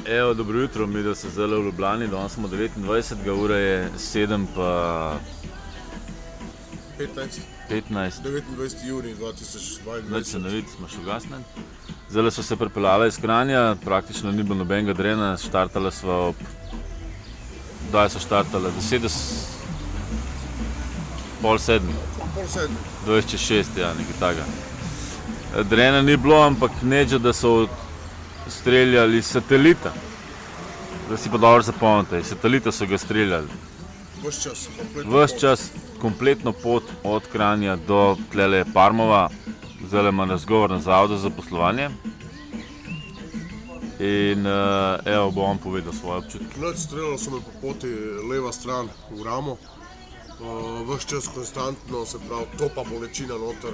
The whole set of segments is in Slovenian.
Evo, dobro jutro, mi da se zdaj v Ljubljani, danes smo 29, ura je 7 pa 15. 29. juni 2022. Zdaj se ne vidi, smo še ugasneni. Zdaj so se pripeljali iz Kranja, praktično ni bilo nobenega drena, štartala sva ob... Kdaj so štartala? 10, pol 7. 26, ja, nekaj takega. Drena ni bilo, ampak neče, da so streljali satelita. Da si pa dobro zapomnite, satelita so ga streljali. Ves čas, kompletno pot od Kranja do tlele Parmova. Zdaj ima razgovor na Zavodu za zaposlovanje. In evo, bo on povedal svoje občutke. Streljalo so me po poti leva stran v ramo. Ves čas konstantno, se pravi, topa bolečina noter,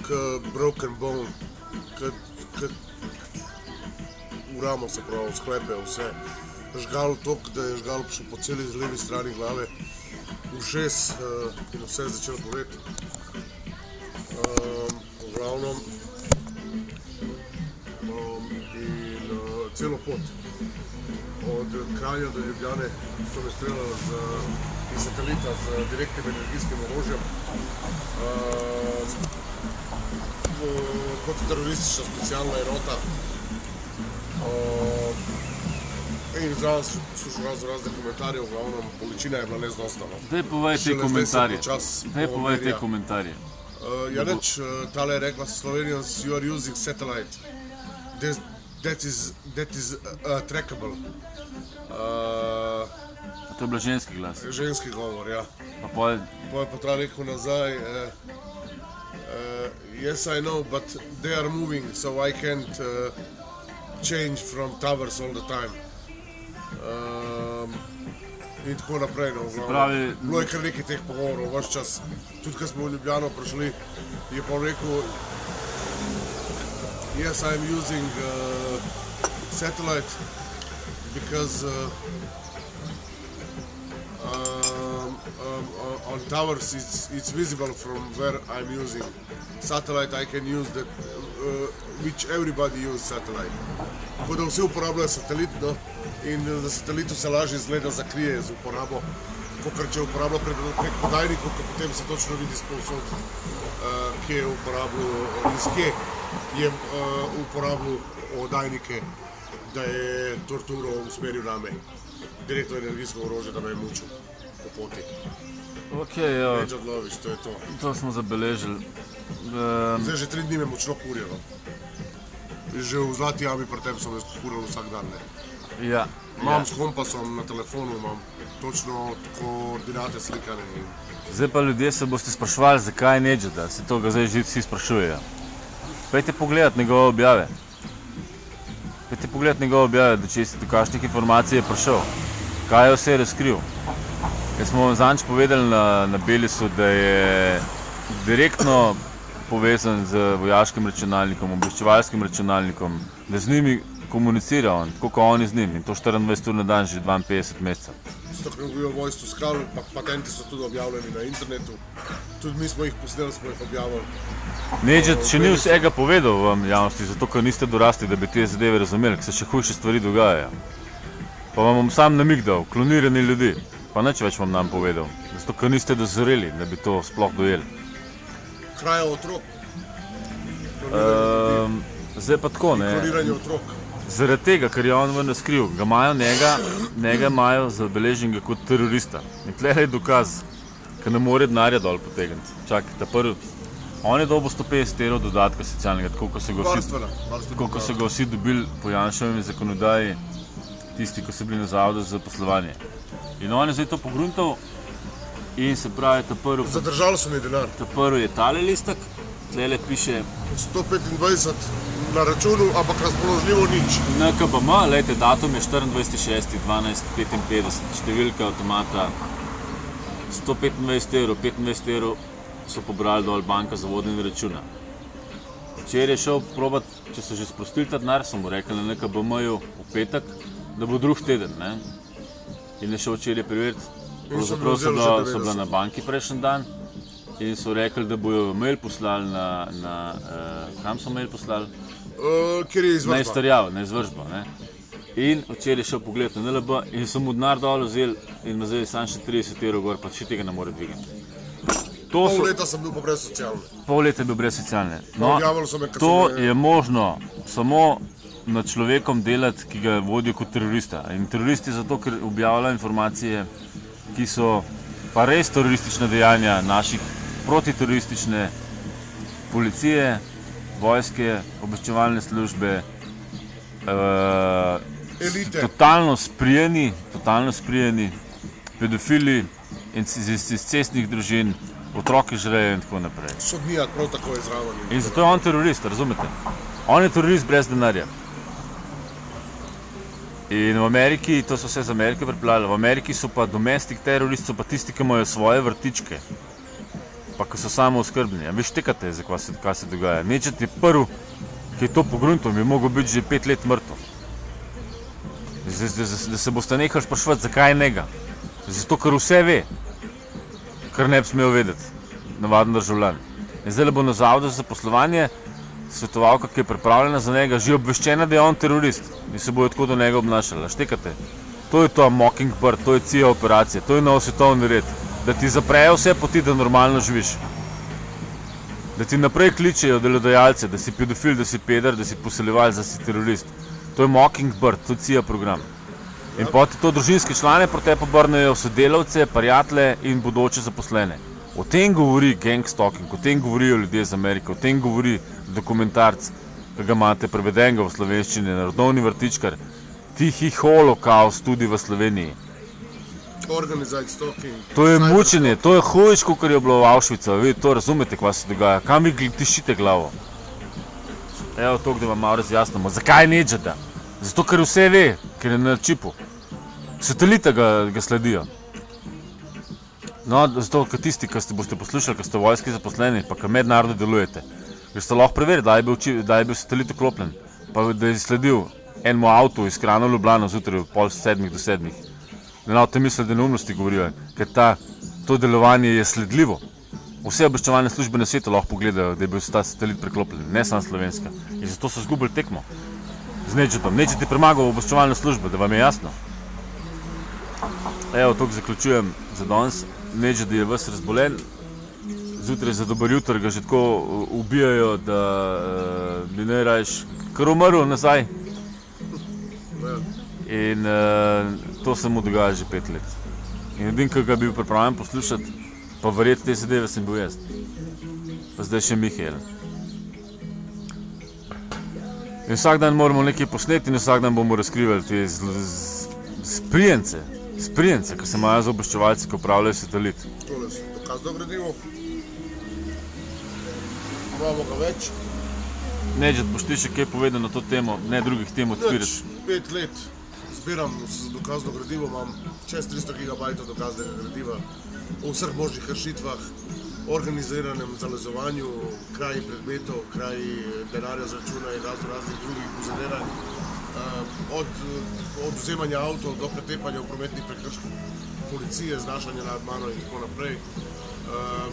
k broken bone, v ramo, se pravi, sklepe, vse. Žgal tok, da je žgal šel po celi levi strani glave, ušes in vse je začelo boleti. V glavnem, in celo pot od Kranja do Ljubljane so me streljali iz satelita z direktnim energijskim orožjem. Kot teroristična specialna enota. In zraven so še razne komentarje, v glavnem bolečina je bila neznosna. Daj povej te komentarje. Ja, neč, tale je rekla Slovenians, you are using satellite. That is trackable. To je bila ženski glas. Ženski govor, ja. Pa poje pa treba rekel nazaj, yes, I know, but they are moving, so I can't change from towers all the time. In tako naprej, no, v glavnem. Bilo je kar nekaj teh pogovorov, vaš čas. Tudi, ko smo v Ljubljano prišli, je pa rekel, yes, I'm using satellite, because on towers it's visible from where I'm using satellite. I can use that, which everybody use satellite. Tako da vsi uporabljajo satelit, no, in za satelitu se lažje izgleda zakrije z uporabo, kakor če uporablja prek podajnikov, ko potem se točno vidi spovsod, kje je uporabljal, iz kje je uporabljal odajnike, da je torturo usmeril name. Direktno energijsko orožje, da me je mučil po poti. Ok, ja. Neč odloviš, to je to. To smo zabeležili. Zdaj že 3 dni me močno kurijo, no. Že v Zlati jami pri tem so me kurili vsak dan, ne. Ja. Imam s kompasom na telefonu, imam točno koordinate slikane. Zdaj pa ljudje se boste spraševali, zakaj je Nedžada, se to ga zdaj že vsi sprašujejo. Pejte pogledat njegove objave. Pejte pogledat njegove objave, do kakšnih informacij je prišel. Kaj je vse razkril. Jaz smo vam zadnjič povedali na Belisu, da je direktno povezan z vojaškim računalnikom, obveščevalskim računalnikom, da z njimi komunicira on, tako kot oni z njim, in to 24 ur na dan, že 52 mesecev. S tehnologijo Voice to Skull, pa patenti so tudi objavljeni na internetu. Tudi mi smo jih posneli, smo jih objavili. Nedžad še ni vsega povedal vam javnosti, zato ker niste dorasli, da bi te zadeve razumeli, ker se še hujše stvari dogajajo. Pa vam bom sam namig dal, klonirani ljudi, pa nič več vam nam povedal, zato ker niste dozoreli, da bi to sploh dojeli. Kraja otrok. Zdaj pa tako, ne. Kloniranje otrok. Zaradi tega, ker je on ven razkril, ga imajo njega imajo zabeleženega kot terorista. In tle je dokaz, ker ne more denarja dol potegniti. Čakaj, ta prvi, on je dobil 150 evrov dodatka socialnega, tako ko so ga vsi dobili po Janševi zakonodaji, tisti, ko so bili na Zavodu za zaposlovanje. In on je zdaj to pogruntal in se pravi, ta prvi... Zadržali so mi denar. Ta prvi je tale listek, tlele piše... 125 na računu, ampak razpoložljivo nič. NKBM, lejte, datum je 24.6.12.55, številka avtomata 125 evrov, 25 evrov so pobrali dol banka za vodenje računa. Včeraj je šel probat, če so že sprostili ta denar, so mu rekli na NKBM-ju v petek, da bo drug teden, ne? In je šel včeraj preveriti, pravzaprav so bila na banki prejšnji dan in so rekli, da bojo mail poslali kam so mail poslali? Kjer je izvršba? Na izterjavo, na izvršbo, ne? In včeraj je šel pogled na NLB in so mu denar dol vzeli in ima zdaj samo še 30 evrov gor, pa še tega ne more dvigati. Pol leta sem bil pa brez socialne. Pol leta je bil brez socialne. No, Objavili so me, to je možno samo nad človekom delati, ki ga vodijo kot terorista. In teroristi zato, ker objavljajo informacije, ki so pa res teroristična dejanja naših protiteroristične policije, vojske, obveščevalne službe, elite. totalno sprijeni, pedofili iz cestnih družin, otroke žrejo in tako naprej. Sodnijak prav tako je zraven. In zato je on terorist, razumete? On je terorist brez denarja. In v Ameriki, to so vse z Amerike pripeljali, v Ameriki so pa domestic teroristi, so pa tisti, ki imajo svoje vrtičke, pa ki so samo oskrbljeni. Vi štekate, kaj se dogaja. Nečet je prvi, ki je to pogruntil, bi mogel biti že 5 let mrtev. Da se boste nehali spraševati, zakaj njega. Zato, ker vse ve, kar ne bi smel vedeti, navaden državljan. In zdaj bo na zavodu za zaposlovanje svetovalka, ki je pripravljena za njega, že obveščena, da je on terorist in se bojo tako do njega obnašali. Štekate? To je to Mockingbird, to je CIA operacija, to je nov svetovni red. Da ti zaprejo vse poti, da normalno živiš. Da ti naprej kličejo delodajalce, da si pedofil, da si peder, da si poseljevalec, da si terorist. To je Mockingbird, to je CIA program. In potem to družinske člane proti tebi obrnejo sodelavce, prijatelje in bodoče zaposlene. O tem govori gang stalking, o tem govorijo ljudje iz Amerike, o tem govori dokumentarc, ki ga imate prevedenega v slovenščini, Narodovni vrtičkar, Tihi holokaust tudi v Sloveniji. Organized stalking. To je mučenje, to je hujš, kakor je bilo v Auschwitzu, vi to razumete, kaj se dogaja, kam vi tišite glavo. Evo to, da vam malo razjasnimo. Zakaj Nedžada? Zato, ker vse ve, ker je na čipu. Satelita ga sledijo. No, zato, ker tisti, ki boste poslušali, ki ste vojski zaposleni, pa ki mednarodno delujete, ker ste lahko preverili, da je bil satelit vklopljen, pa da je sledil enemu avtu iz Krana v Ljubljano zjutraj od 6:30 do 7. Ne na te misli, da neumnosti govorijo, ker to delovanje je sledljivo. Vse obveščevalne službe na svetu lahko pogledajo, da je bil ta satelit preklopljen, ne samo slovenska. In zato so izgubili tekmo z Nedžadom. Nedžad je premagal obveščevalne službe, da vam je jasno. Evo, toliko zaključujem za danes. Nedžad je ves razbolen. Zjutraj za dober jutr ga že tako ubijajo, da bi ne rajš kar umrl nazaj. In to se mu dogaja že 5 let. In edin, ki ga bi bil pripravljen poslušati, pa verjeti te zadeve sem bil jaz. Pa zdaj še Mihael. In vsak dan moramo nekaj posneti in vsak dan bomo razkrivali te sprijence, ki se imajo za obveščevalci, ki upravljajo satelit. Tole so dokazno gradivo. Imamo ga več. Nedžad, boš ti še kaj povedal na to temo, ne drugih tem odpirati? 5 let zbiram dokazno gradivo, imam čez 300 GB dokaznega gradiva o vseh možnih kršitvah, organiziranem zalezovanju, kraji predmetov, kraji denarja z računa in raznih drugih pozadiranj, od vzemanja avtov do pretepanja v prometnih prekrških policije, znašanja nad mano in tako naprej,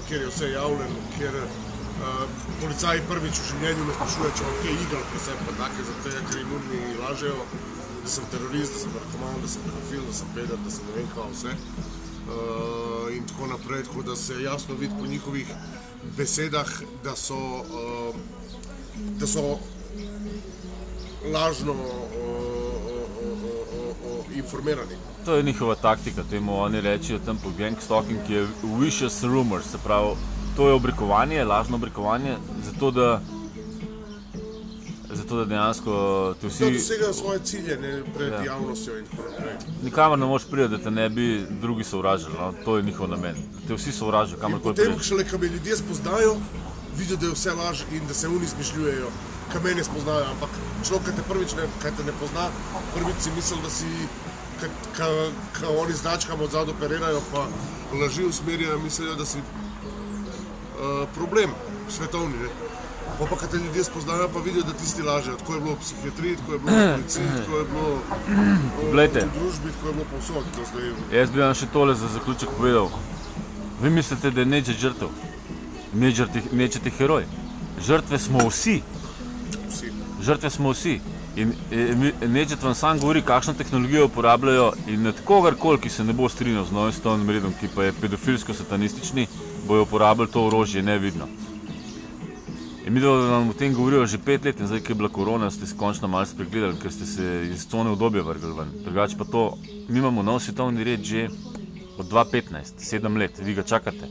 kjer je vse javljen, kjer policaji prvič v življenju me sprašuje, če imam kaj igral pri sebi, pa take, zato ker imuni lažejo, da sem terorist, da sem narkoman, da sem pedofil, da sem peder, da sem ne vem kaj vse. In tako naprej, tako da se jasno vidi po njihovih besedah, da so lažno informirani. To je njihova taktika, temu oni rečijo tam po gang stalking, ki je vicious rumors, se pravi, to je oblikovanje, lažno oblikovanje, zato da dejansko te vsi... Da dosegajo svoje cilje pred javnostjo in tako naprej. Nikamor ne moš priti, da te ne bi drugi sovražili, no? To je njihov namen. Te vsi sovražijo, kamorkoli priti. In potem šele, ko me ljudje spoznajo, vidijo, da je vse laž in da se oni izmišljujejo, ko mene spoznajo, ampak človek, ki te prvič ne pozna, prvič si misli, da si, ko oni značkami od zadaj operirajo, pa laži usmerjajo, mislijo, da si problem svetovni, ne. Pa kad te ljudje spoznajo, pa vidijo, da tisti lažejo. Tako je bilo v psihiatriji, tako je bilo v policiji, tako je bilo v družbi, tako je bilo povsod. Jaz bi vam še tole za zaključek povedal. Vi mislite, da je Nedžad žrtev? Nedžad je heroj. Žrtve smo vsi. Žrtve smo vsi. In Nedžet vam sam govori, kakšno tehnologijo uporabljajo in nad kogarkoli, ki se ne bo strinjal z novim svetovnim redom, ki pa je pedofilsko-satanistični, bojo uporabljali to orožje nevidno. In mi nam o tem govorijo že 5 let in zdaj, ki je bila korona, ste se končno malo spregledali, ker ste se iz cone obdobja vrgli ven. Drugače pa to, mi imamo nov svetovni red že od 2015, 7 let, vi ga čakate.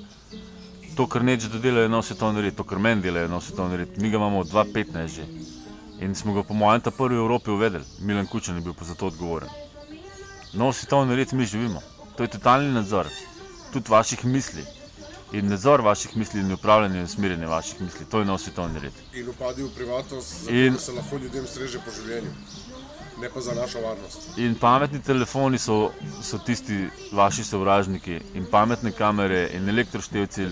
To, kar Nedžet dela, je nov svetovni red, to, kar meni dela, je nov svetovni red, mi ga imamo od 2015 že. In smo ga po mojem ta prvi v Evropi uvedeli. Milan Kučan je bil pa za to odgovoren. Nov svetovni red mi živimo. To je totalni nadzor, tudi vaših misli. In nadzor vaših misli in upravljanje in usmerjanje vaših misli. To je nov svetovni red. In upadi v privatnost, zato da se lahko ljudem streže po življenju. Ne pa za našo varnost. In pametni telefoni so tisti vaši sovražniki. In pametne kamere in elektroštevci,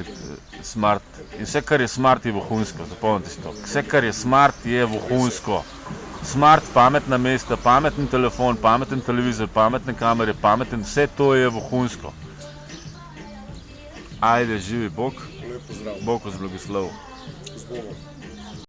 smart. In vse, kar je smart, je vohunsko. Zapomnite si to. Vse, kar je smart, je vohunsko. Smart, pametna mesta, pameten telefon, pameten televizor, pametne kamere, pameten, vse to je vohunsko. Ajde, živi Bog. Lep pozdrav. Bog vas blagoslov. Z Bogom.